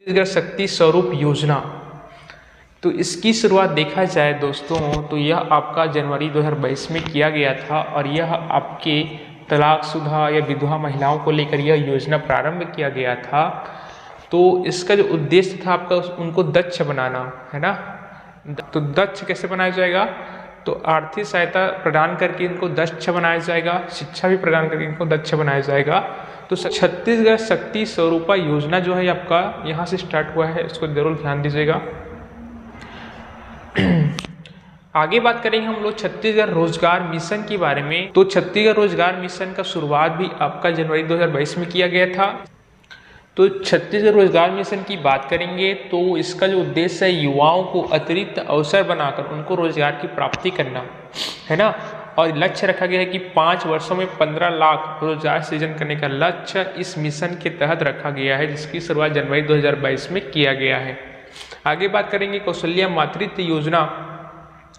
छत्तीसगढ़ शक्ति स्वरूप योजना। तो इसकी शुरुआत देखा जाए दोस्तों तो यह आपका जनवरी 2022 में किया गया था और यह आपके तलाकशुदा या विधवा महिलाओं को लेकर यह योजना प्रारंभ किया गया था। तो इसका जो उद्देश्य था आपका उनको दक्ष बनाना है ना। तो दक्ष कैसे बनाया जाएगा? तो आर्थिक सहायता प्रदान करके इनको दक्ष बनाया जाएगा, शिक्षा भी प्रदान करके इनको दक्ष बनाया जाएगा। तो छत्तीसगढ़ शक्ति स्वरूपा योजना जो है आपका यहाँ से स्टार्ट हुआ है, इसको जरूर ध्यान दीजिएगा। आगे बात करेंगे हम लोग छत्तीसगढ़ रोजगार मिशन के बारे में। तो छत्तीसगढ़ रोजगार मिशन का शुरुआत भी आपका जनवरी 2022 में किया गया था। तो छत्तीसगढ़ रोजगार मिशन की बात करेंगे तो इसका जो उद्देश्य है युवाओं को अतिरिक्त अवसर बनाकर उनको रोजगार की प्राप्ति करना है ना। और लक्ष्य रखा गया है कि 5 वर्षों में 15 लाख रोजगार सृजन करने का लक्ष्य इस मिशन के तहत रखा गया है, जिसकी शुरुआत जनवरी 2022 में किया गया है। आगे बात करेंगे कौशल्या मातृत्व योजना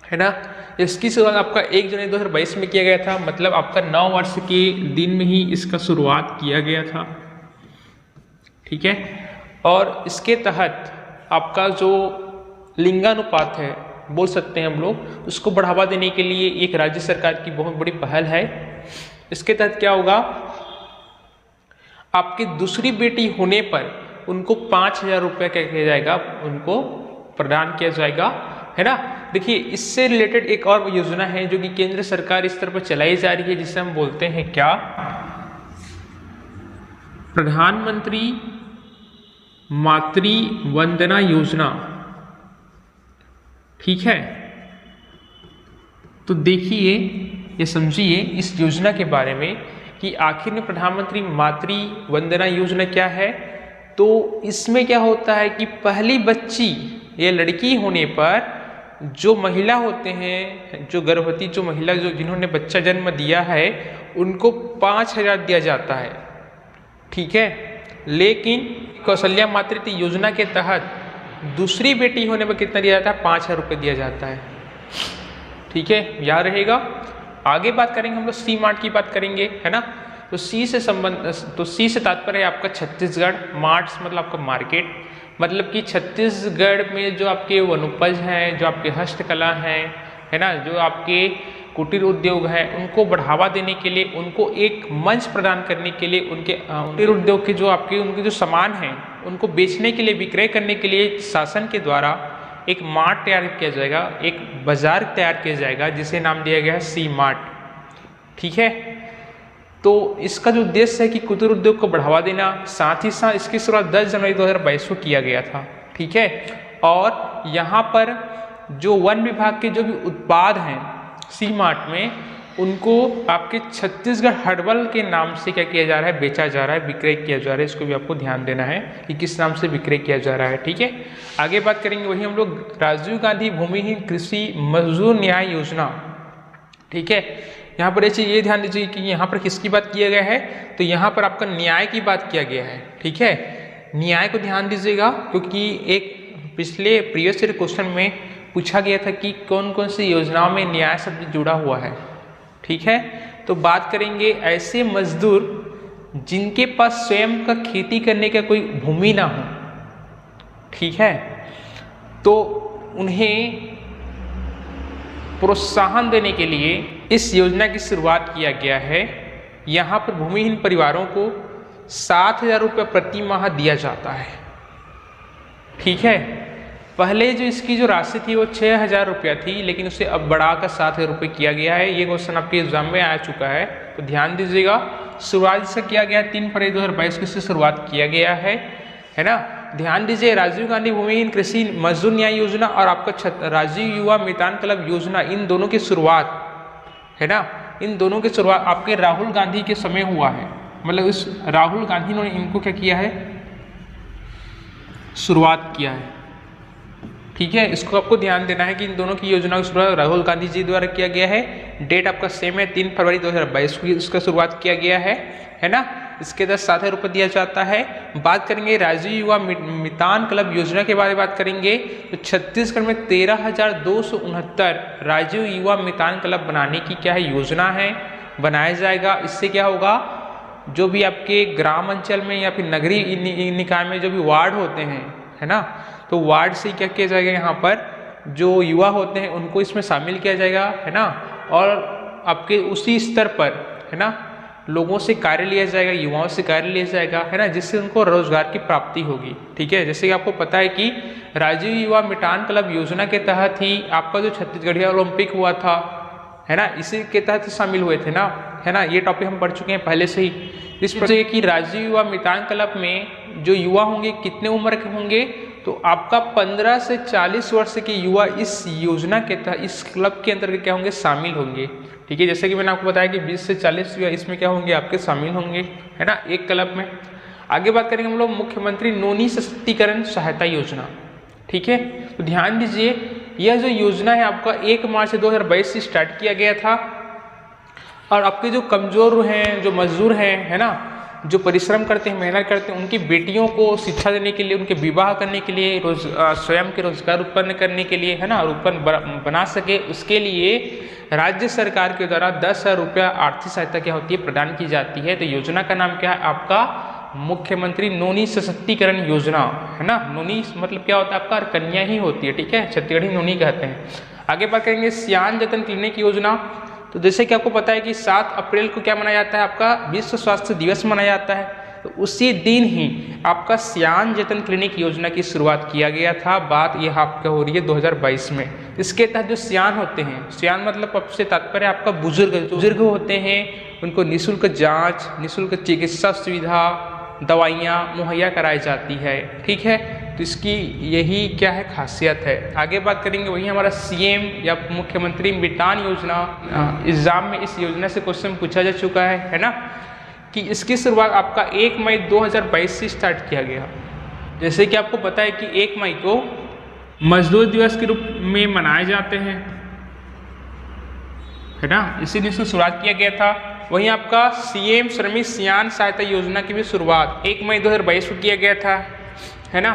है ना। इसकी शुरुआत आपका 1 जनवरी 2022 में किया गया था, मतलब आपका 9 वर्ष के दिन में ही इसका शुरुआत किया गया था, ठीक है। और इसके तहत आपका जो लिंगानुपात है बोल सकते हैं हम लोग, उसको बढ़ावा देने के लिए एक राज्य सरकार की बहुत बड़ी पहल है। इसके तहत क्या होगा, आपकी दूसरी बेटी होने पर उनको 5,000 रुपये क्या किया जाएगा, उनको प्रदान किया जाएगा है ना। देखिए इससे रिलेटेड एक और योजना है जो कि केंद्र सरकार इस तरह पर चलाई जा रही है, जिसे हम बोलते हैं क्या, प्रधानमंत्री मातृ वंदना योजना, ठीक है। तो देखिए ये समझिए इस योजना के बारे में कि आखिर में प्रधानमंत्री मातृ वंदना योजना क्या है। तो इसमें क्या होता है कि पहली बच्ची या लड़की होने पर जो महिला होते हैं, जो गर्भवती जो महिला जो जिन्होंने बच्चा जन्म दिया है, उनको 5,000 दिया जाता है, ठीक है। लेकिन कौशल्या मातृत्व योजना के तहत दूसरी बेटी होने पर कितना दिया जाता है, 5,000 रुपये दिया जाता है, ठीक है, याद रहेगा। आगे बात करेंगे हम लोग सी मार्ट की बात करेंगे है ना। तो सी से तात्पर्य है आपका छत्तीसगढ़, मार्ट्स मतलब आपका मार्केट, मतलब कि छत्तीसगढ़ में जो आपके वनोपज हैं, जो आपके हस्तकला हैं है ना, जो आपके कुटीर उद्योग हैं, उनको बढ़ावा देने के लिए, उनको एक मंच प्रदान करने के लिए, उनके कुटीर उद्योग के जो आपके उनके जो सामान हैं उनको बेचने के लिए, विक्रय करने के लिए शासन के द्वारा एक मार्ट तैयार किया जाएगा, एक बाजार तैयार किया जाएगा, जिसे नाम दिया गया है सी मार्ट, ठीक है। तो इसका जो उद्देश्य है कि कुटीर उद्योग को बढ़ावा देना, साथ ही साथ इसकी शुरुआत 10 जनवरी 2022 को किया गया था, ठीक है। और यहाँ पर जो वन विभाग के जो भी उत्पाद हैं सी मार्ट में, उनको आपके छत्तीसगढ़ हर्बल के नाम से क्या किया जा रहा है, बेचा जा रहा है, विक्रय किया जा रहा है। इसको भी आपको ध्यान देना है कि किस नाम से विक्रय किया जा रहा है, ठीक है। आगे बात करेंगे वही हम लोग राजीव गांधी भूमिहीन कृषि मजदूर न्याय योजना, ठीक है। यहाँ पर ये ध्यान दीजिए कि यहाँ पर किसकी बात किया गया है, तो यहाँ पर आपका न्याय की बात किया गया है, ठीक है। न्याय को ध्यान दीजिएगा क्योंकि एक पिछले प्रीवियस ईयर क्वेश्चन में पूछा गया था कि कौन कौन सी योजनाओं में न्याय शब्द जुड़ा हुआ है, ठीक है। तो बात करेंगे ऐसे मजदूर जिनके पास स्वयं का खेती करने का कोई भूमि ना हो, ठीक है, तो उन्हें प्रोत्साहन देने के लिए इस योजना की शुरुआत किया गया है। यहाँ पर भूमिहीन परिवारों को 7,000 रुपये प्रति माह दिया जाता है, ठीक है। पहले जो इसकी जो राशि थी वो 6,000 रुपया थी, लेकिन उसे अब बढ़ाकर 7,000 रुपये किया गया है। ये क्वेश्चन आपके एग्जाम में आ चुका है, तो ध्यान दीजिएगा। शुरुआत से किया गया 3 फरवरी 2022 की शुरुआत किया गया है ना। ध्यान दीजिए राजीव गांधी भूमिहीन कृषि मजदूर न्याय योजना और आपका राजीव युवा मितान क्लब योजना, इन दोनों की शुरुआत है ना, इन दोनों की शुरुआत आपके राहुल गांधी के समय हुआ है। मतलब इस राहुल गांधी ने इनको क्या किया है, शुरुआत किया है, ठीक है। इसको आपको ध्यान देना है कि इन दोनों की योजना की शुरुआत राहुल गांधी जी द्वारा किया गया है। डेट आपका सेम है, 3 फरवरी 2022 को इसका शुरुआत किया गया है ना। इसके 7,000 रुपये दिया जाता है। बात करेंगे राजीव युवा मितान क्लब योजना के बारे में बात करेंगे तो छत्तीसगढ़ में 13,269 राजीव युवा मितान क्लब बनाने की क्या है, योजना है, बनाया जाएगा। इससे क्या होगा, जो भी आपके ग्राम अंचल में या फिर नगरीय निकाय में जो भी वार्ड होते हैं, है ना, तो वार्ड से क्या किया जाएगा, यहाँ पर जो युवा होते हैं उनको इसमें शामिल किया जाएगा, है ना, और आपके उसी स्तर पर, है ना, लोगों से कार्य लिया जाएगा, युवाओं से कार्य लिया जाएगा, है ना, जिससे उनको रोजगार की प्राप्ति होगी। ठीक है, जैसे कि आपको पता है कि राजीव युवा मितान क्लब योजना के तहत ही आपका जो छत्तीसगढ़िया ओलंपिक हुआ था, है ना, इसी के तहत शामिल हुए थे ना, है ना, ये टॉपिक हम पढ़ चुके हैं पहले से ही। इस प्रकार कि राजीव युवा मितान क्लब में जो युवा होंगे कितने उम्र के होंगे, तो आपका 15 से 40 वर्ष के युवा इस योजना के तहत, इस क्लब के अंतर्गत क्या होंगे, शामिल होंगे। ठीक है, जैसे कि मैंने आपको बताया कि 20 से 40 युवा इसमें क्या होंगे, आपके शामिल होंगे, है ना, एक क्लब में। आगे बात करेंगे हम लोग मुख्यमंत्री नोनी सशक्तिकरण सहायता योजना। ठीक है, तो ध्यान दीजिए, यह जो योजना है आपका 1 मार्च 2022 से स्टार्ट किया गया था, और आपके जो कमजोर हैं, जो मजदूर हैं, है ना, जो परिश्रम करते हैं, मेहनत करते हैं, उनकी बेटियों को शिक्षा देने के लिए, उनके विवाह करने के लिए, स्वयं के रोजगार उत्पन्न करने के लिए, है ना, उत्पन्न बना सके, उसके लिए राज्य सरकार के द्वारा 10,000 रुपया आर्थिक सहायता क्या होती है, प्रदान की जाती है। तो योजना का नाम क्या है आपका, मुख्यमंत्री नोनी सशक्तिकरण योजना, है ना। नोनी मतलब क्या होता है आपका, कन्या ही होती है। ठीक है, छत्तीसगढ़ी नोनी कहते हैं। आगे बात करेंगे सियान जतन क्लिनिक योजना। तो जैसे कि आपको पता है कि 7 अप्रैल को क्या मनाया जाता है, आपका विश्व स्वास्थ्य दिवस मनाया जाता है। तो उसी दिन ही आपका सियान जतन क्लिनिक योजना की शुरुआत किया गया था। बात यह आपका हो रही है 2022 में। इसके तहत जो सियान होते हैं, सियान मतलब आपसे तात्पर्य आपका बुजुर्ग होते हैं, उनको निःशुल्क जांच, निःशुल्क चिकित्सा सुविधा, दवाइयाँ मुहैया कराई जाती है। ठीक है, तो इसकी यही क्या है, खासियत है। आगे बात करेंगे वही हमारा सीएम या मुख्यमंत्री मितान योजना। एग्जाम में इस योजना से क्वेश्चन पूछा जा चुका है ना, कि इसकी शुरुआत आपका 1 मई 2022 से स्टार्ट किया गया। जैसे कि आपको पता है कि 1 मई को मजदूर दिवस के रूप में मनाए जाते हैं, है ना, इसी दिन से शुरुआत किया गया था। वहीं आपका सीएम श्रमिक सियान सहायता योजना की भी शुरुआत 1 मई 2022 को किया गया था, है ना।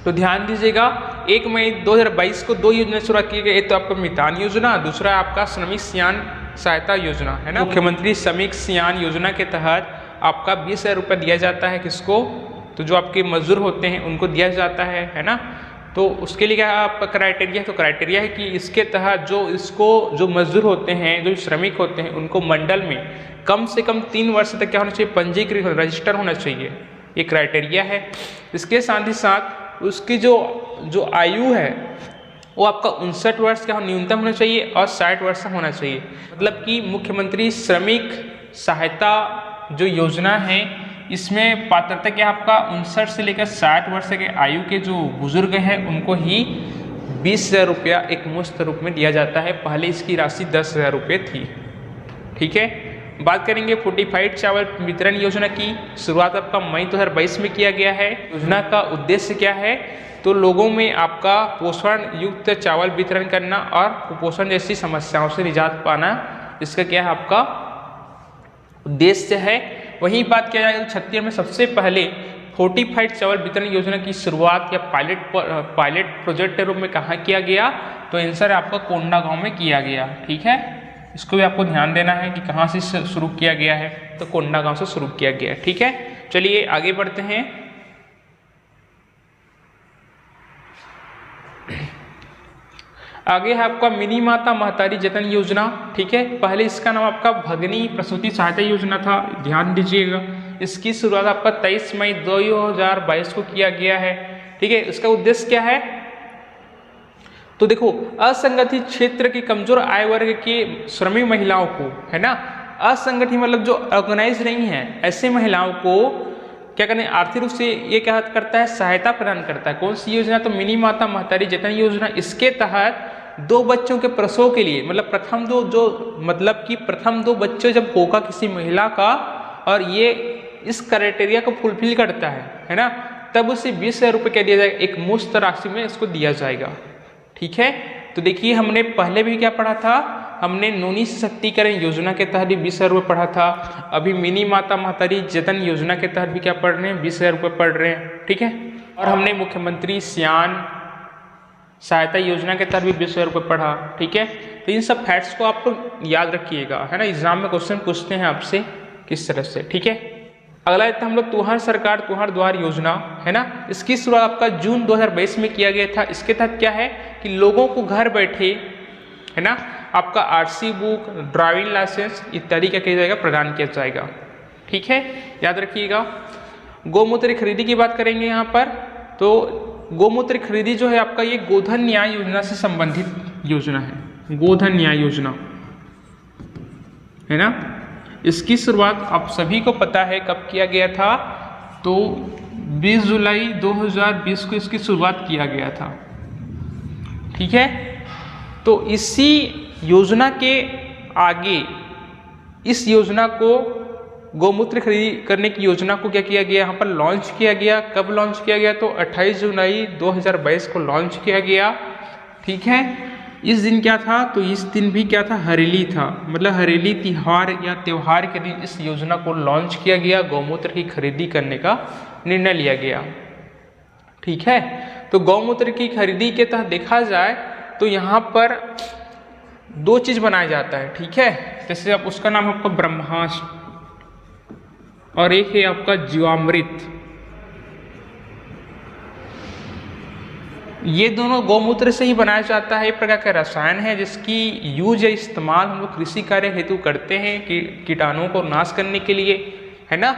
तो ध्यान दीजिएगा, 1 मई 2022 को 2 योजना शुरुआत की गई। एक तो आपका मितान योजना, दूसरा आपका श्रमिक सियान सहायता योजना, है ना। मुख्यमंत्री श्रमिक सियान योजना के तहत आपका 20,000 रुपये दिया जाता है, किसको, तो जो आपके मजदूर होते हैं उनको दिया जाता है ना। तो उसके लिए क्या आपका क्राइटेरिया, तो क्राइटेरिया है कि इसके तहत जो मजदूर होते हैं, जो श्रमिक होते हैं, उनको मंडल में कम से कम 3 वर्ष तक क्या होना चाहिए, पंजीकृत रजिस्टर होना चाहिए, ये क्राइटेरिया है। इसके साथ ही साथ उसकी जो आयु है वो आपका 59 वर्ष का न्यूनतम होना चाहिए और 60 वर्ष होना चाहिए। मतलब कि मुख्यमंत्री श्रमिक सहायता जो योजना है, इसमें पात्रता क्या आपका 59 से लेकर 60 वर्ष के आयु के जो बुजुर्ग हैं उनको ही 20,000 रुपया एक मुश्त रूप में दिया जाता है। पहले इसकी राशि 10,000 रुपये थी। ठीक है, बात करेंगे फोर्टिफाइड चावल वितरण योजना की। शुरुआत आपका मई 2022 में किया गया है। योजना का उद्देश्य क्या है, तो लोगों में आपका पोषण युक्त चावल वितरण करना और कुपोषण जैसी समस्याओं से निजात पाना, इसका क्या है आपका उद्देश्य है। वही बात किया जाए तो छत्तीसगढ़ में सबसे पहले फोर्टिफाइड चावल वितरण योजना की शुरुआत या पायलट प्रोजेक्ट के रूप में कहाँ किया गया, तो आंसर आपका कोंडागांव में किया गया। ठीक है, इसको भी आपको ध्यान देना है कि कहाँ से शुरू किया गया है, तो कोंडागांव से शुरू किया गया है। ठीक है, चलिए आगे बढ़ते हैं। आगे है आपका मिनी माता महतारी जतन योजना। ठीक है, पहले इसका नाम आपका भगनी प्रसूति सहायता योजना था, ध्यान दीजिएगा। इसकी शुरुआत आपका 23 मई 2022 को किया गया है। ठीक है, इसका उद्देश्य क्या है, तो देखो असंगठित क्षेत्र की कमजोर आय वर्ग के श्रमिक महिलाओं को, है ना, असंगठित मतलब जो ऑर्गेनाइज नहीं है, ऐसे महिलाओं को क्या करने आर्थिक रूप से ये क्या करता है, सहायता प्रदान करता है। कौन सी योजना, तो मिनी माता महतारी जतन योजना। इसके तहत 2 बच्चों के प्रसव के लिए, मतलब प्रथम 2 बच्चे जब होगा किसी महिला का और ये इस क्राइटेरिया को फुलफिल करता है ना, तब उसे 20,000 रुपये क्या दिया जाएगा, एक मुश्त राशि में इसको दिया जाएगा। ठीक है, तो देखिए हमने पहले भी क्या पढ़ा था, हमने नोनी सशक्तिकरण योजना के तहत भी 20,000 रुपये पढ़ा था। अभी मिनी माता महतारी जतन योजना के तहत भी क्या पढ़ रहे हैं, 20,000 रुपये पढ़ रहे हैं। ठीक है, और हमने मुख्यमंत्री सियान सहायता योजना के तहत भी 20,000 रुपये पढ़ा। ठीक है, तो इन सब फैक्ट्स को आप याद रखिएगा, है ना, एग्जाम में क्वेश्चन पूछते हैं आपसे। किस तरह से, ठीक है। अगला था हम लोग तुहार सरकार तुहार द्वार योजना, है ना। इसकी शुरुआत आपका जून 2022 में किया गया था। इसके तहत क्या है कि लोगों को घर बैठे, है ना, आपका आरसी बुक, ड्राइविंग लाइसेंस इत्यादि क्या किया जाएगा, प्रदान किया जाएगा, ठीक है, याद रखिएगा। गौमूत्र खरीदी की बात करेंगे यहाँ पर, तो गौमूत्र खरीदी जो है आपका ये गोधन न्याय योजना से संबंधित योजना है, गोधन न्याय योजना, है ना। इसकी शुरुआत आप सभी को पता है कब किया गया था, तो 20 जुलाई 2020 को इसकी शुरुआत किया गया था, ठीक है। तो इसी योजना के आगे इस योजना को, गौमूत्र खरीदी करने की योजना को क्या किया गया, यहाँ पर लॉन्च किया गया। कब लॉन्च किया गया, तो 28 जुलाई 2022 को लॉन्च किया गया, ठीक है। इस दिन क्या था, तो इस दिन भी क्या था, हरेली था, मतलब हरेली तिहार या त्योहार के दिन इस योजना को लॉन्च किया गया, गौमूत्र की खरीदी करने का निर्णय लिया गया, ठीक है। तो गौमूत्र की खरीदी के तहत देखा जाए तो यहाँ पर 2 चीज बनाया जाता है, ठीक है। जैसे अब उसका नाम आपका ब्रह्मास्त्र और एक है आपका जीवामृत। ये दोनों गौमूत्र से ही बनाया जाता है। एक प्रकार का रसायन है जिसकी यूज या इस्तेमाल हम लोग कृषि कार्य हेतु करते हैं कि कीटाणुओं को नाश करने के लिए, है ना।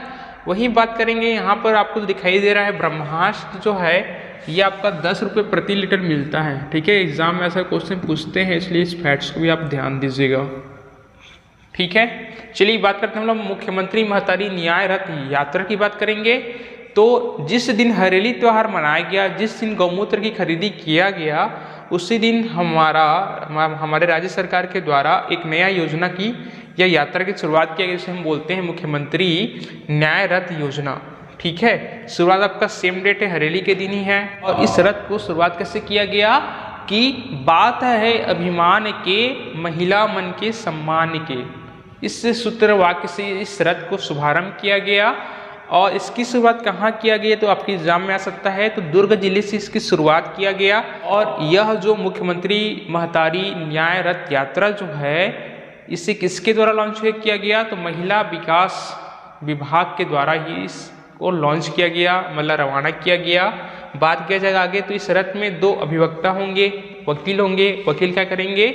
वही बात करेंगे यहाँ पर आपको दिखाई दे रहा है ब्रह्मास्त्र जो है ये आपका 10 रुपये प्रति लीटर मिलता है, ठीक है। एग्जाम में ऐसा क्वेश्चन पूछते हैं, इसलिए इस फैक्ट्स को भी आप ध्यान दीजिएगा, ठीक है। चलिए बात करते हैं हम लोग मुख्यमंत्री महतारी न्याय रथ यात्रा की बात करेंगे। तो जिस दिन हरेली त्यौहार मनाया गया, जिस दिन गौमूत्र की खरीदी किया गया, उसी दिन हमारे राज्य सरकार के द्वारा एक नया योजना की या यात्रा की शुरुआत किया गया, जिसे हम बोलते हैं मुख्यमंत्री न्याय रथ योजना, ठीक है। शुरुआत आपका सेम डेट है, हरेली के दिन ही है। और इस रथ को शुरुआत कैसे किया गया कि बात है अभिमान के महिला मन के सम्मान के, इस सूत्र वाक्य से इस रथ को शुभारंभ किया गया। और इसकी शुरुआत कहाँ किया गया, तो आपके एग्जाम में आ सकता है, तो दुर्ग जिले से इसकी शुरुआत किया गया। और यह जो मुख्यमंत्री महतारी न्याय रथ यात्रा जो है, इसे किसके द्वारा लॉन्च किया गया, तो महिला विकास विभाग के द्वारा ही इसको लॉन्च किया गया, मतलब रवाना किया गया। बात किया जाएगा आगे, तो इस रथ में 2 अभिवक्ता होंगे, वकील होंगे। वकील क्या करेंगे,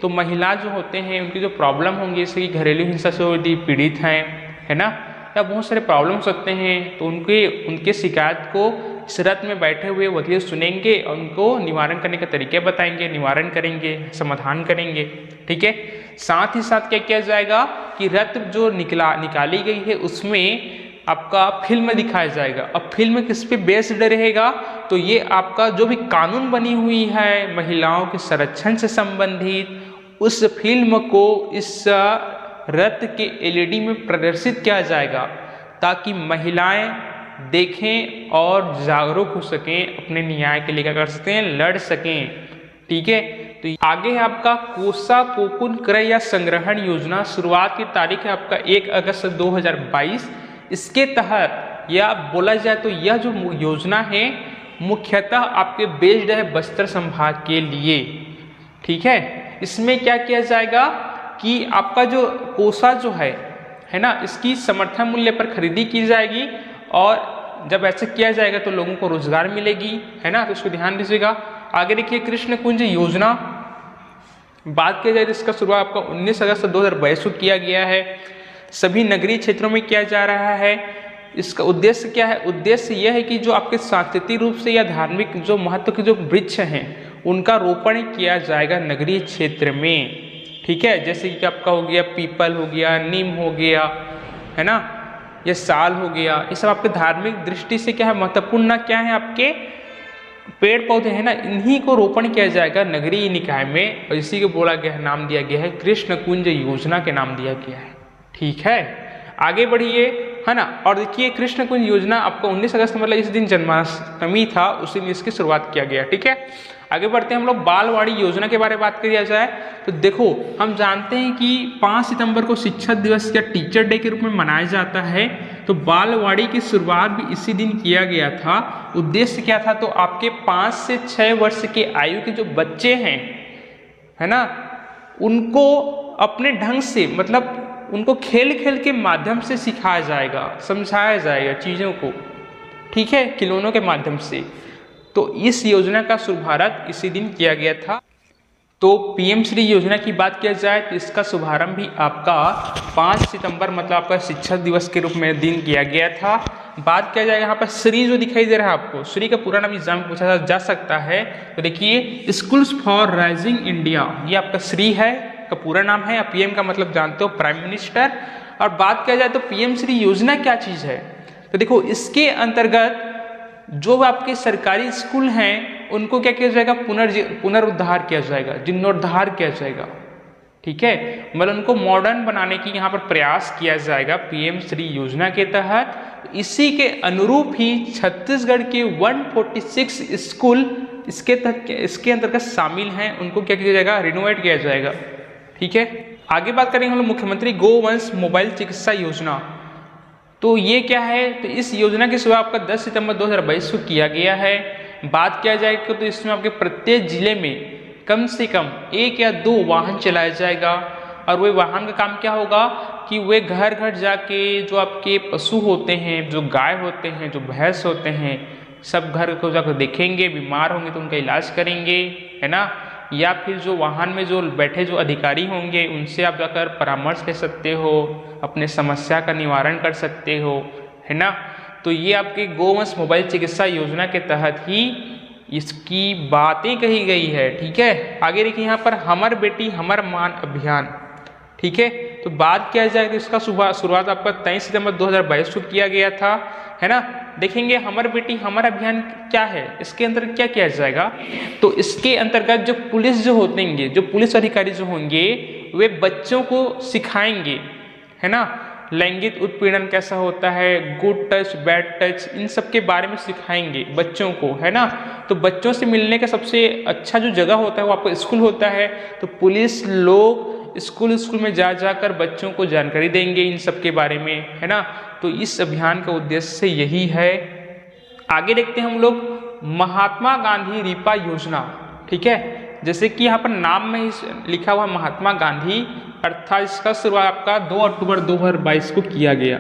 तो महिला जो होते हैं उनकी जो प्रॉब्लम होंगी, जैसे कि घरेलू हिंसा से पीड़ित हैं, है ना, या बहुत सारे प्रॉब्लम्स होते हैं, तो उनके शिकायत को इस रथ में बैठे हुए वकील सुनेंगे और उनको निवारण करने के तरीके बताएंगे, निवारण करेंगे, समाधान करेंगे, ठीक है। साथ ही साथ क्या किया जाएगा कि रथ जो निकाली गई है उसमें आपका फिल्म दिखाया जाएगा। अब फिल्म किस पे बेस्ड रहेगा, तो ये आपका जो भी कानून बनी हुई है महिलाओं के संरक्षण से संबंधित, उस फिल्म को इस रथ के एलईडी में प्रदर्शित किया जाएगा, ताकि महिलाएं देखें और जागरूक हो सकें, अपने न्याय के लिए क्या कर सकते हैं, लड़ सकें, ठीक है। तो आगे है आपका कोसा कोकुन क्रय या संग्रहण योजना। शुरुआत की तारीख है आपका 1 अगस्त 2022। इसके तहत या बोला जाए तो यह जो योजना है मुख्यतः आपके बेस्ड है बस्तर संभाग के लिए, ठीक है। इसमें क्या किया जाएगा कि आपका जो कोसा जो है ना, इसकी समर्थन मूल्य पर खरीदी की जाएगी, और जब ऐसा किया जाएगा तो लोगों को रोजगार मिलेगी, है ना, तो इसको ध्यान दीजिएगा। आगे देखिए कृष्ण कुंज योजना, बात की जाए तो इसका शुरुआत आपका 19 अगस्त 2022 को किया गया है। सभी नगरीय क्षेत्रों में किया जा रहा है। इसका उद्देश्य क्या है, उद्देश्य यह है कि जो आपके सांस्कृतिक रूप से या धार्मिक जो महत्व के जो वृक्ष हैं उनका रोपण किया जाएगा नगरीय क्षेत्र में, ठीक है। जैसे कि आपका हो गया पीपल हो गया, नीम हो गया, है ना, ये साल हो गया, ये सब आपके धार्मिक दृष्टि से क्या है महत्वपूर्ण, क्या है आपके पेड़ पौधे हैं ना, इन्हीं को रोपण किया जाएगा नगरीय निकाय में, और इसी को बोला गया है, नाम दिया गया है कृष्ण कुंज योजना के नाम दिया गया है, ठीक है। आगे बढ़िए, है ना। और देखिए कृष्ण कुंज योजना आपका 19 अगस्त मतलब इस दिन जन्माष्टमी था, उसी दिन इसकी शुरुआत किया गया, ठीक है। आगे बढ़ते हैं हम लोग बालवाड़ी योजना के बारे में बात किया जाए तो देखो हम जानते हैं कि 5 सितंबर को शिक्षक दिवस या टीचर डे के रूप में मनाया जाता है, तो बालवाड़ी की शुरुआत भी इसी दिन किया गया था। उद्देश्य क्या था, तो आपके 5 से 6 वर्ष के आयु के जो बच्चे हैं, है ना, उनको अपने ढंग से मतलब उनको खेल खेल के माध्यम से सिखाया जाएगा, समझाया जाएगा चीज़ों को, ठीक है, खिलौनों के माध्यम से। तो इस योजना का शुभारंभ इसी दिन किया गया था। तो पीएम श्री योजना की बात किया जाए तो इसका शुभारंभ भी आपका 5 सितंबर मतलब आपका शिक्षक दिवस के रूप में दिन किया गया था। बात किया जाएगा यहाँ पर श्री जो दिखाई दे रहा है आपको, श्री का पूरा नाम एग्जाम में पूछा जा सकता है। तो देखिए स्कूल्स फॉर राइजिंग इंडिया, ये आपका श्री है का पूरा नाम है। पीएम का मतलब जानते हो प्राइम मिनिस्टर। और बात किया जाए तो पीएम श्री योजना क्या चीज़ है, तो देखो इसके अंतर्गत जो आपके सरकारी स्कूल हैं उनको क्या किया जाएगा, पुनरुद्धार किया जाएगा, जीर्णोद्धार किया जाएगा, ठीक है, मतलब उनको मॉडर्न बनाने की यहाँ पर प्रयास किया जाएगा पीएम श्री योजना के तहत। इसी के अनुरूप ही छत्तीसगढ़ के 146 स्कूल इसके अंतर्गत शामिल हैं, उनको क्या किया जाएगा, रिनोवेट किया जाएगा, ठीक है। आगे बात करेंगे हम लोग मुख्यमंत्री गोवंश मोबाइल चिकित्सा योजना। तो ये क्या है, तो इस योजना की शुरुआत आपका 10 सितंबर 2022 को किया गया है। बात किया जाए तो इसमें आपके प्रत्येक जिले में कम से कम 1 या 2 वाहन चलाया जाएगा। और वह वाहन का काम क्या होगा कि वे घर घर जाके जो आपके पशु होते हैं, जो गाय होते हैं, जो भैंस होते हैं, सब घर को जाकर देखेंगे, बीमार होंगे तो उनका इलाज करेंगे, है ना। या फिर जो वाहन में जो बैठे जो अधिकारी होंगे उनसे आप जाकर परामर्श ले सकते हो, अपने समस्या का निवारण कर सकते हो, है ना। तो ये आपके गोवंश मोबाइल चिकित्सा योजना के तहत ही इसकी बातें कही गई है, ठीक है। आगे देखिए यहाँ पर हमर बेटी हमर मान अभियान, ठीक है। तो बात किया जाए तो इसका शुरुआत आपका 23 सितंबर 2022 को किया गया था, है ना। देखेंगे हमर बेटी हमर अभियान क्या है, इसके अंतर्गत क्या किया जाएगा, तो इसके अंतर्गत जो पुलिस जो होंगे, जो पुलिस अधिकारी जो होंगे वे बच्चों को सिखाएंगे, है ना, लैंगिक उत्पीड़न कैसा होता है, गुड टच बैड टच, इन सब के बारे में सिखाएंगे बच्चों को, है ना। तो बच्चों से मिलने का सबसे अच्छा जो जगह होता है वो आपका स्कूल होता है। तो पुलिस लोग स्कूल में जाकर बच्चों को जानकारी देंगे इन सब के बारे में, है ना। तो इस अभियान का उद्देश्य यही है। आगे देखते हैं हम लोग महात्मा गांधी रिपा योजना, ठीक है। जैसे कि यहाँ पर नाम में ही लिखा हुआ महात्मा गांधी, अर्थात इसका शुरुआत आपका 2 अक्टूबर 2022 को किया गया,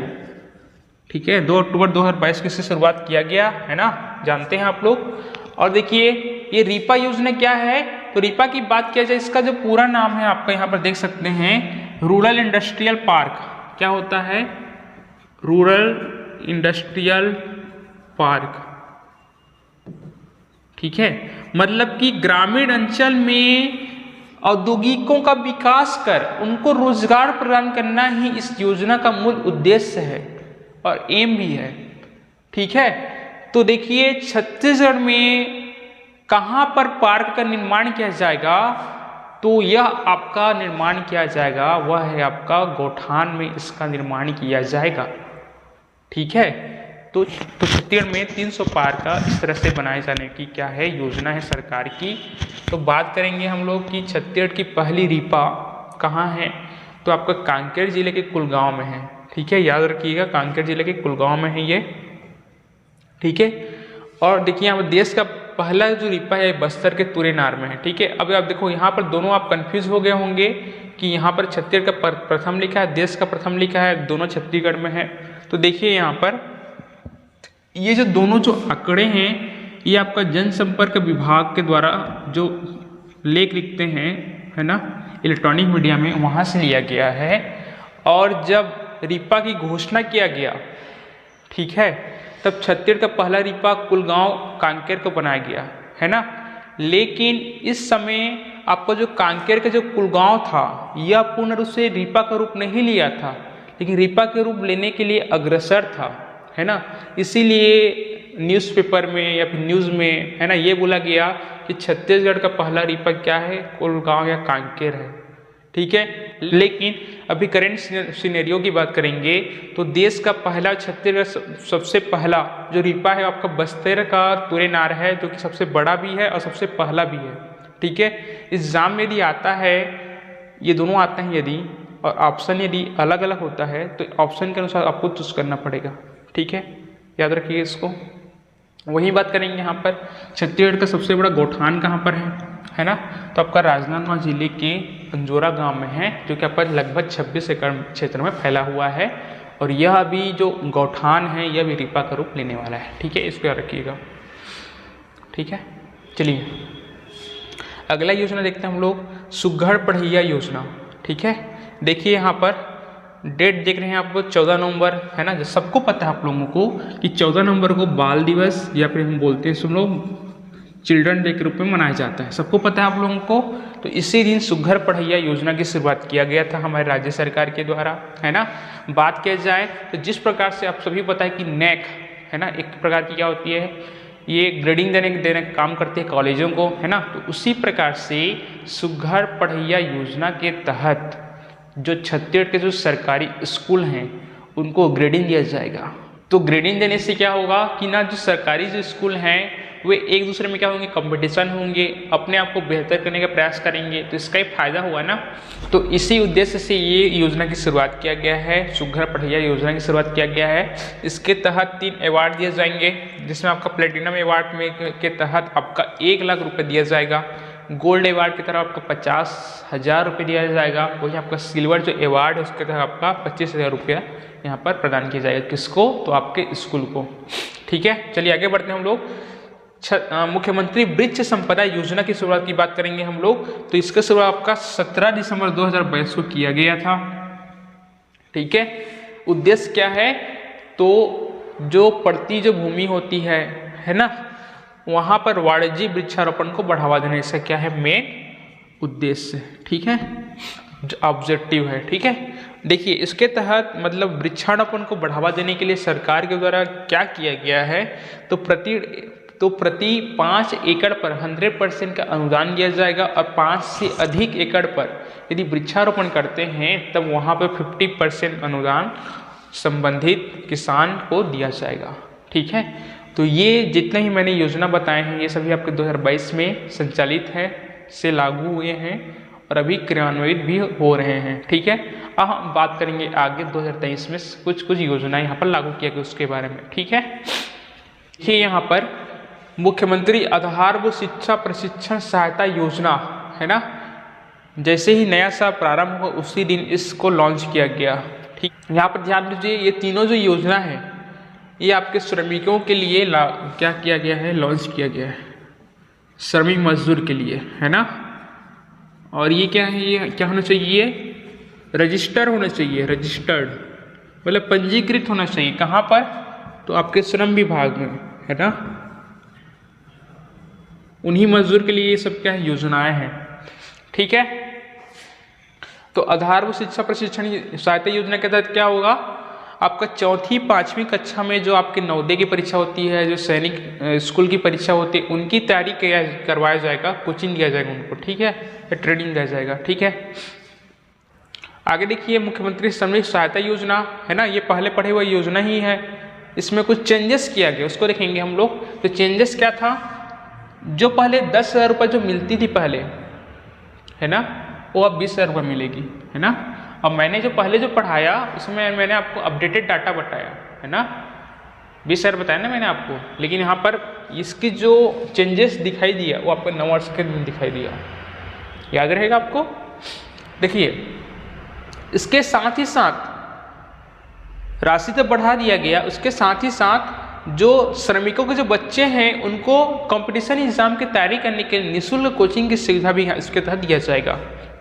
ठीक है। 2 अक्टूबर 2022 को इसकी शुरुआत किया गया, है ना, जानते हैं आप लोग। और देखिए ये रिपा योजना क्या है, तो रिपा की बात किया जाए इसका जो पूरा नाम है आपका यहाँ पर देख सकते हैं, रूरल इंडस्ट्रियल पार्क। क्या होता है, रूरल इंडस्ट्रियल पार्क, ठीक है। मतलब कि ग्रामीण अंचल में औद्योगिकों का विकास कर उनको रोजगार प्रदान करना ही इस योजना का मूल उद्देश्य है और एम भी है, ठीक है। तो देखिए छत्तीसगढ़ में कहाँ पर पार्क का निर्माण किया जाएगा, तो यह आपका निर्माण किया जाएगा वह है आपका गौठान में इसका निर्माण किया जाएगा, ठीक है। तो छत्तीसगढ़ में 300 पार्क का इस तरह से बनाए जाने की क्या है, योजना है सरकार की। तो बात करेंगे हम लोग कि छत्तीसगढ़ की पहली रिपा कहाँ है, तो आपका कांकेर जिले के कुलगांव में है, ठीक है, याद रखिएगा कांकेर जिले के कुलगांव में है ये, ठीक है। और देखिए यहाँ पर देश का पहला जो रिपा है बस्तर के तुरेनार में है, ठीक है। अब आप देखो यहाँ पर दोनों आप कंफ्यूज हो गए होंगे कि यहाँ पर छत्तीसगढ़ का प्रथम लिखा है, देश का प्रथम लिखा है, दोनों छत्तीसगढ़ में है। तो देखिए यहाँ पर ये जो दोनों जो आंकड़े हैं ये आपका जनसंपर्क विभाग के द्वारा जो लेख लिखते हैं, है ना, इलेक्ट्रॉनिक मीडिया में, वहाँ से लिया गया है। और जब रिपा की घोषणा किया गया, ठीक है, तब छत्तीसगढ़ का पहला रिपा कुलगांव कांकेर को बनाया गया, है ना। लेकिन इस समय आपका जो कांकेर का जो कुलगांव था यह पूर्ण रूप से रिपा का रूप नहीं लिया था, लेकिन रिपा के रूप लेने के लिए अग्रसर था, है ना। इसीलिए न्यूज़पेपर में या फिर न्यूज़ में, है ना, ये बोला गया कि छत्तीसगढ़ का पहला रिपा क्या है, कुलगांव या कांकेर है, ठीक है। लेकिन अभी करेंट सिनेरियो की बात करेंगे तो देश का पहला छत्तीसगढ़ सबसे पहला जो रिपा है आपका बस्तर का तुरेनार है, जो कि सबसे बड़ा भी है और सबसे पहला भी है, ठीक है। एग्जाम में यदि आता है, ये दोनों आते हैं यदि, और ऑप्शन यदि अलग अलग होता है तो ऑप्शन के अनुसार आपको चूज करना पड़ेगा, ठीक है, याद रखिए इसको। वही बात करेंगे यहाँ पर छत्तीसगढ़ का सबसे बड़ा गौठान कहाँ पर है है ना, तो आपका राजनांदगांव जिले के पंजोरा गांव में है, जो कि आपका लगभग 26 एकड़ क्षेत्र में फैला हुआ है। और यह अभी जो गौठान है यह भी रीपा का रूप लेने वाला है। ठीक है, इसको याद रखिएगा। ठीक है, चलिए अगला योजना देखते हैं हम लोग, सुघड़ पढ़इया योजना। ठीक है, देखिए यहाँ पर डेट देख रहे हैं आप 14 नवंबर, है ना। सबको पता है आप लोगों को कि 14 नवंबर को बाल दिवस या फिर हम बोलते हैं सब लोग चिल्ड्रन डे के रूप में मनाया जाता है, सबको पता है आप लोगों को। तो इसी दिन सुघड़ पढ़इया योजना की शुरुआत किया गया था हमारे राज्य सरकार के द्वारा, है ना। बात किया जाए तो जिस प्रकार से आप सभी पता है कि नेक, है ना, एक प्रकार की क्या होती है, ये ग्रेडिंग देने का काम करते हैं कॉलेजों को, है ना। तो उसी प्रकार से सुघड़ पढ़इया योजना के तहत जो छत्तीसगढ़ के जो सरकारी स्कूल हैं उनको ग्रेडिंग दिया जाएगा। तो ग्रेडिंग देने से क्या होगा कि ना, जो सरकारी जो स्कूल हैं वे एक दूसरे में क्या होंगे, कंपटीशन होंगे, अपने आप को बेहतर करने का प्रयास करेंगे, तो इसका ही फायदा हुआ ना। तो इसी उद्देश्य से ये योजना की शुरुआत किया गया है, सुघड़ पढ़इया योजना की शुरुआत किया गया है। इसके तहत 3 अवार्ड दिए जाएंगे, जिसमें आपका प्लेटिनम अवार्ड में के तहत आपका 1 लाख रुपये दिया जाएगा, गोल्ड अवार्ड की तरफ आपका 50,000 रुपये दिया जाएगा, वही आपका सिल्वर जो अवार्ड है उसके तहत आपका 25,000 रुपया यहाँ पर प्रदान किया जाएगा। किसको, तो आपके स्कूल को। ठीक है, चलिए आगे बढ़ते हैं हम लोग। मुख्यमंत्री वृक्ष संपदा योजना की शुरुआत की बात करेंगे हम लोग। तो इसका शुरुआत आपका 17 दिसंबर 2022 को किया गया था। ठीक है, उद्देश्य क्या है, तो जो पड़ती जो भूमि होती है ना, वहाँ पर वाणिज्यिक वृक्षारोपण को बढ़ावा देने, इसका क्या है मेन उद्देश्य। ठीक है, जो ऑब्जेक्टिव है। ठीक है, देखिए इसके तहत मतलब वृक्षारोपण को बढ़ावा देने के लिए सरकार के द्वारा क्या किया गया है, तो प्रति 5 एकड़ पर 100% का अनुदान दिया जाएगा, और 5 से अधिक एकड़ पर यदि वृक्षारोपण करते हैं तब वहाँ पर 50% अनुदान संबंधित किसान को दिया जाएगा। ठीक है, तो ये जितने ही मैंने योजना बताए हैं ये सभी आपके 2022 में संचालित है, से लागू हुए हैं और अभी क्रियान्वित भी हो रहे हैं। ठीक है, अब हम बात करेंगे आगे 2023 में कुछ योजनाएं यहाँ पर लागू किया गया उसके बारे में। ठीक है, देखिए यहाँ पर मुख्यमंत्री आधारभूत शिक्षा प्रशिक्षण सहायता योजना, है ना, जैसे ही नया साल प्रारंभ हुआ उसी दिन इसको लॉन्च किया गया। ठीक, यहाँ पर ध्यान दीजिए, ये तीनों जो योजना है ये आपके श्रमिकों के लिए क्या किया गया है, लॉन्च किया गया है, श्रमिक मजदूर के लिए, है ना। और ये क्या है, ये क्या होना चाहिए, रजिस्टर होना चाहिए, रजिस्टर्ड मतलब पंजीकृत होना चाहिए। कहाँ पर, तो आपके श्रम विभाग में, है ना। उन्हीं मजदूर के लिए ये सब क्या है, योजनाएं हैं। ठीक है, तो आधारभूत शिक्षा प्रशिक्षण सहायता योजना के तहत क्या होगा, आपका 4ठी 5वीं कक्षा में जो आपके नवोदय की परीक्षा होती है, जो सैनिक स्कूल की परीक्षा होती है, उनकी तैयारी करवाया जाएगा, कोचिंग दिया जाएगा उनको। ठीक है, ट्रेनिंग दिया जाएगा। ठीक है, आगे देखिए मुख्यमंत्री श्रमिक सहायता योजना, है ना, ये पहले पढ़े हुए योजना ही है, इसमें कुछ चेंजेस किया गया उसको देखेंगे हम लोग। तो चेंजेस क्या था, जो पहले 10,000 रुपये जो मिलती थी पहले, है ना, वो अब 20,000 रुपये मिलेगी, है ना। अब मैंने जो पहले जो पढ़ाया उसमें मैंने आपको अपडेटेड डाटा बताया, है ना, 20,000 बताया ना मैंने आपको, लेकिन यहाँ पर इसकी जो चेंजेस दिखाई दिया वो आपको 9 वर्ष के दिन दिखाई दिया, याद रहेगा आपको। देखिए इसके साथ ही साथ राशि तो बढ़ा दिया गया, उसके साथ ही साथ जो श्रमिकों के जो बच्चे हैं उनको कंपटीशन एग्जाम की तैयारी करने के लिए निःशुल्क कोचिंग की सुविधा भी इसके तहत दिया जाएगा।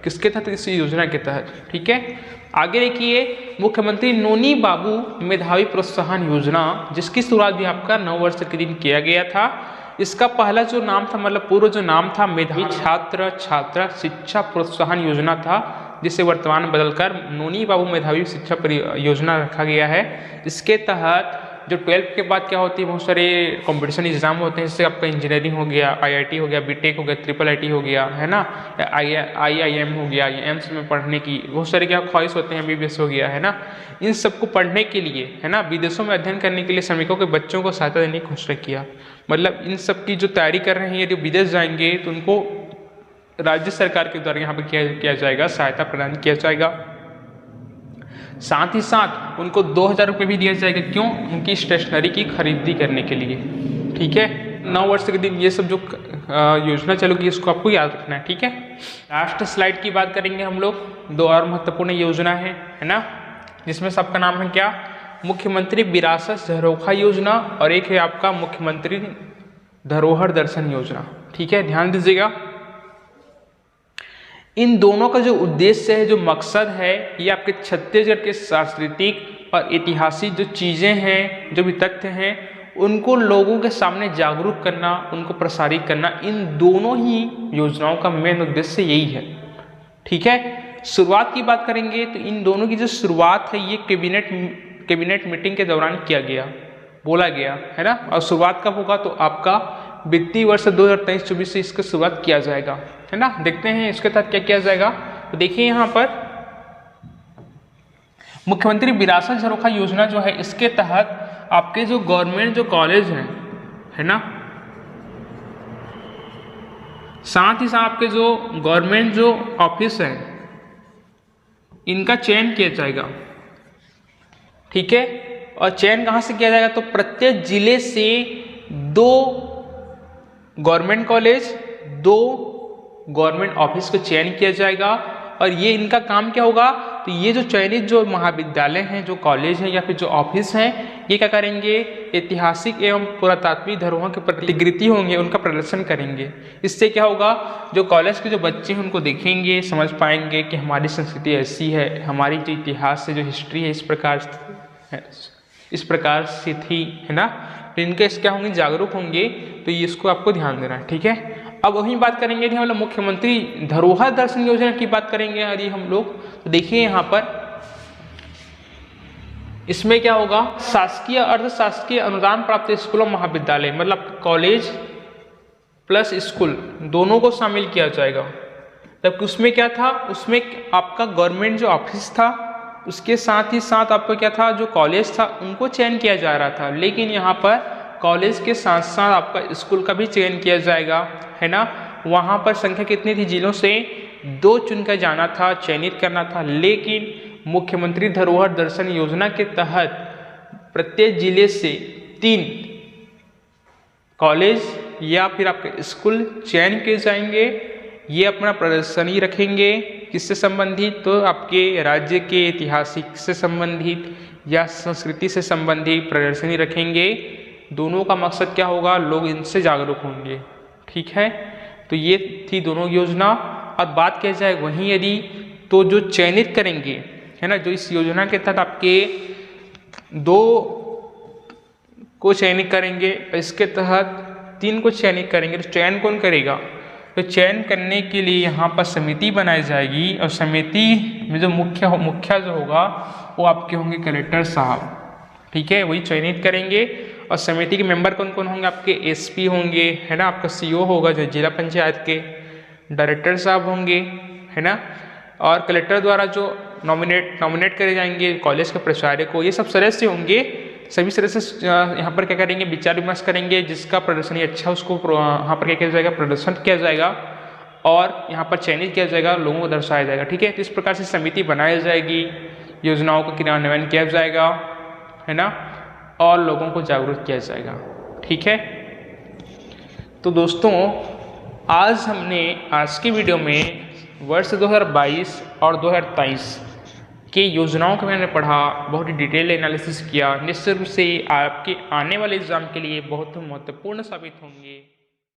किसके तहत, इस योजना के तहत। ठीक है, आगे देखिए मुख्यमंत्री नोनी बाबू मेधावी प्रोत्साहन योजना, जिसकी शुरुआत भी आपका 9 वर्ष के दिन किया गया था। इसका पहला जो नाम था, मतलब पूर्व जो नाम था मेधावी छात्र छात्रा शिक्षा प्रोत्साहन योजना था, जिसे वर्तमान में बदलकर नोनी बाबू मेधावी शिक्षा योजना रखा गया है। इसके तहत जो 12th के बाद क्या होती है, बहुत सारे कंपटीशन एग्जाम होते हैं, जैसे आपका इंजीनियरिंग हो गया, IIT हो गया, बीटेक हो गया, IIIT हो गया, है ना, IIM हो गया, एम्स में पढ़ने की बहुत सारे क्या ख्वाहिश होते हैं, MBBS हो गया, है ना। इन सबको पढ़ने के लिए, है ना, विदेशों में अध्ययन करने के लिए श्रमिकों के बच्चों को सहायता देने की घोषणा किया। मतलब इन सब की जो तैयारी कर रहे हैं, यदि विदेश जाएंगे तो उनको राज्य सरकार के द्वारा यहाँ पर किया जाएगा, सहायता प्रदान किया जाएगा। साथ ही साथ उनको 2,000 रुपये भी दिया जाएगा, क्यों, उनकी स्टेशनरी की खरीदी करने के लिए। ठीक है, 9 वर्ष के दिन ये सब जो योजना चलेगी इसको आपको याद रखना है, ठीक है। लास्ट स्लाइड की बात करेंगे हम लोग। 2 और महत्वपूर्ण योजना है ना, जिसमें सबका नाम है क्या, मुख्यमंत्री विरासत झरोखा योजना और एक है आपका मुख्यमंत्री धरोहर दर्शन योजना, ठीक है। ध्यान दीजिएगा, इन दोनों का जो उद्देश्य है, जो मकसद है, ये आपके छत्तीसगढ़ के सांस्कृतिक और ऐतिहासिक जो चीज़ें हैं, जो भी तथ्य हैं, उनको लोगों के सामने जागरूक करना, उनको प्रसारित करना, इन दोनों ही योजनाओं का मेन उद्देश्य यही है, ठीक है। शुरुआत की बात करेंगे तो इन दोनों की जो शुरुआत है ये कैबिनेट मीटिंग के दौरान किया गया, बोला गया है ना। और शुरुआत कब होगा, तो आपका वित्तीय वर्ष 2023-24 से इसका शुरुआत किया जाएगा, है ना। देखते हैं इसके तहत क्या किया जाएगा। तो देखिए यहाँ पर मुख्यमंत्री विरासत झरोखा योजना जो है, इसके तहत आपके जो गवर्नमेंट जो कॉलेज हैं, है ना, साथ ही साथ आपके जो गवर्नमेंट जो ऑफिस हैं, इनका चयन किया जाएगा, ठीक है। और चयन कहाँ से किया जाएगा, तो प्रत्येक जिले से 2 गवर्नमेंट कॉलेज, 2 गवर्नमेंट ऑफिस को चयन किया जाएगा। और ये इनका काम क्या होगा, तो ये जो चयनित जो महाविद्यालय हैं, जो कॉलेज हैं या फिर जो ऑफिस हैं, ये क्या करेंगे, ऐतिहासिक एवं पुरातात्विक धरोहर के प्रतिकृति होंगे, उनका प्रदर्शन करेंगे। इससे क्या होगा, जो कॉलेज के जो बच्चे हैं उनको देखेंगे, समझ पाएंगे कि हमारी संस्कृति ऐसी है, हमारी जो इतिहास से जो हिस्ट्री है इस प्रकार से थी, है ना। तो इनके क्या होंगे, जागरूक होंगे। तो ये इसको आपको ध्यान देना है, ठीक है। अब वही बात करेंगे, हम लोग मुख्यमंत्री धरोहर दर्शन योजना की बात करेंगे यदि हम लोग। तो देखिए यहाँ पर इसमें क्या होगा, शासकीय अर्ध शासकीय अनुदान प्राप्त स्कूलों महाविद्यालय, मतलब कॉलेज प्लस स्कूल दोनों को शामिल किया जाएगा। तब उसमें क्या था, उसमें आपका गवर्नमेंट जो ऑफिस था, उसके साथ ही साथ आपको क्या था, जो कॉलेज था उनको चयन किया जा रहा था। लेकिन यहाँ पर कॉलेज के साथ साथ आपका स्कूल का भी चयन किया जाएगा, है ना। वहाँ पर संख्या कितनी थी, जिलों से 2 चुनकर जाना था, चयनित करना था। लेकिन मुख्यमंत्री धरोहर दर्शन योजना के तहत प्रत्येक जिले से 3 कॉलेज या फिर आपके स्कूल चयन किए जाएंगे। ये अपना प्रदर्शनी रखेंगे, किससे संबंधित, तो आपके राज्य के ऐतिहासिक से संबंधित या संस्कृति से संबंधित प्रदर्शनी रखेंगे। दोनों का मकसद क्या होगा, लोग इनसे जागरूक होंगे, ठीक है। तो ये थी दोनों योजना। और बात किया जाए वहीं यदि, तो जो चयनित करेंगे, है ना, जो इस योजना के तहत आपके 2 को चयनित करेंगे, इसके तहत 3 को चयनित करेंगे। तो चयन कौन करेगा, तो चयन करने के लिए यहाँ पर समिति बनाई जाएगी। और समिति में जो मुखिया जो होगा वो आपके होंगे कलेक्टर साहब, ठीक है, वही चयनित करेंगे। और समिति के मेंबर कौन कौन होंगे, आपके एसपी होंगे, है ना, आपका सीओ होगा जो जिला पंचायत के, डायरेक्टर साहब होंगे, है ना। और कलेक्टर द्वारा जो नॉमिनेट करे जाएंगे कॉलेज के प्राचार्य को, ये सब सदस्य होंगे। सभी सदस्य यहाँ पर क्या करेंगे, विचार विमर्श करेंगे, जिसका प्रदर्शन अच्छा उसको यहाँ पर क्या किया जाएगा, प्रदर्शन किया जाएगा और यहाँ पर चयनित किया जाएगा, लोगों को दर्शाया जाएगा, ठीक है। तो इस प्रकार से समिति बनाई जाएगी, योजनाओं का क्रियान्वयन किया जाएगा, है ना, और लोगों को जागरूक किया जाएगा, ठीक है। तो दोस्तों आज हमने आज की वीडियो में वर्ष 2022 और 2023 के योजनाओं के मैंने पढ़ा, बहुत ही डिटेल एनालिसिस किया। निश्चित रूप से आपके आने वाले एग्जाम के लिए बहुत महत्वपूर्ण साबित होंगे।